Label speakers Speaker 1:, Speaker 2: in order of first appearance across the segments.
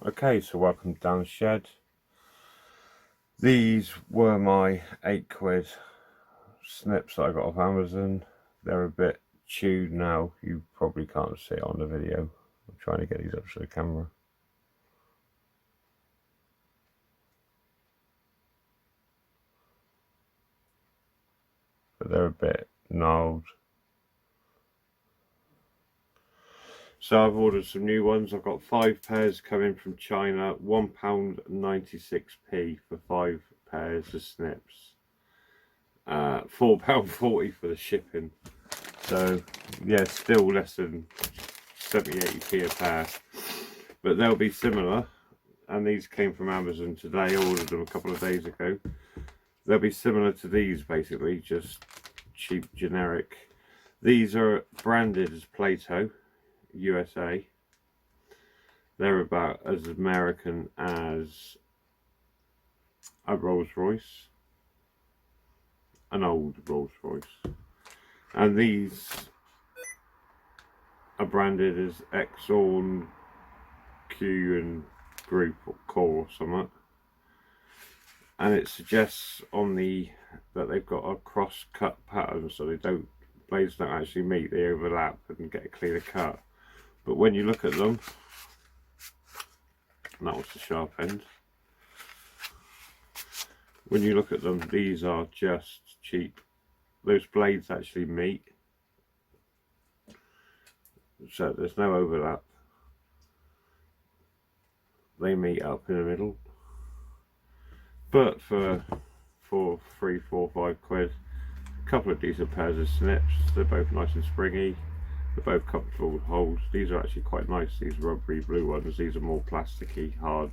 Speaker 1: Okay, so welcome down the shed. These were my £8 snips that I got off Amazon. They're a bit chewed now. You probably can't see it on the video. I'm trying to get these up to the camera. But they're a bit gnarled. So I've ordered some new ones. I've got 5 pairs coming from China, £1.96p for 5 pairs of snips. £4.40 for the shipping. So yeah, still less than 70-80p a pair. But they'll be similar. And these came from Amazon today. I ordered them a couple of days ago. They'll be similar to these basically, just cheap generic. These are branded as Plato USA. They're about as American as a Rolls Royce, an old Rolls Royce. And these are branded as Exxon Q and Group or Core or something. And it suggests on the that they've got a cross cut pattern, so blades don't actually meet, they overlap and get a cleaner cut. But when you look at them, and that was the sharp end, when you look at them, these are just cheap. Those blades actually meet, so there's no overlap. They meet up in the middle. But for 3, 4, 5 quid, a couple of decent pairs of snips. They're both nice and springy. They're both comfortable with holes. These are actually quite nice, these rubbery blue ones. These are more plasticky, hard.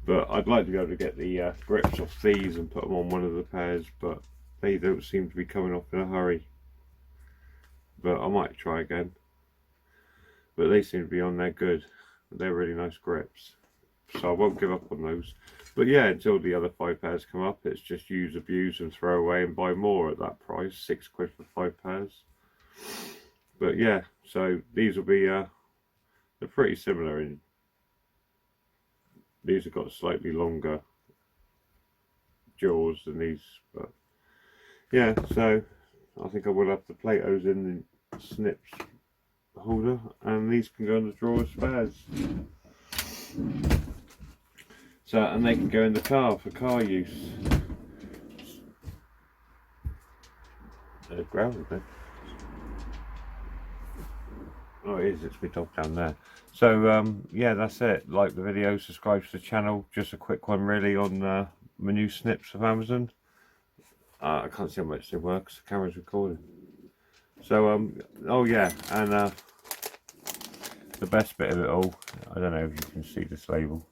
Speaker 1: But I'd like to be able to get the grips off these and put them on one of the pairs, but they don't seem to be coming off in a hurry. But I might try again. But they seem to be on there good. They're really nice grips. So I won't give up on those. But yeah, until the other 5 pairs come up, it's just use, abuse and throw away and buy more at that price. 6 quid for 5 pairs. But yeah, so these will be they're pretty similar. In these have got slightly longer jaws than these, but yeah, so I think I will have the Platos in the snips holder, and these can go in the drawer as spares. So, and they can go in the car for car use. They're grounded there. Oh, it is, it's my dog down there. So yeah, that's it. Like the video, subscribe to the channel. Just a quick one really on my new snips of Amazon. I can't see how much they work because the camera's recording. So oh yeah, and the best bit of it all, I don't know if you can see this label.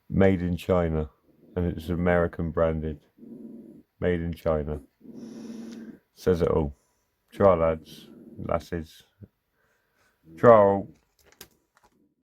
Speaker 1: Made in China, and it's American branded. Made in China. Says it all. Try lads, lasses. Try all.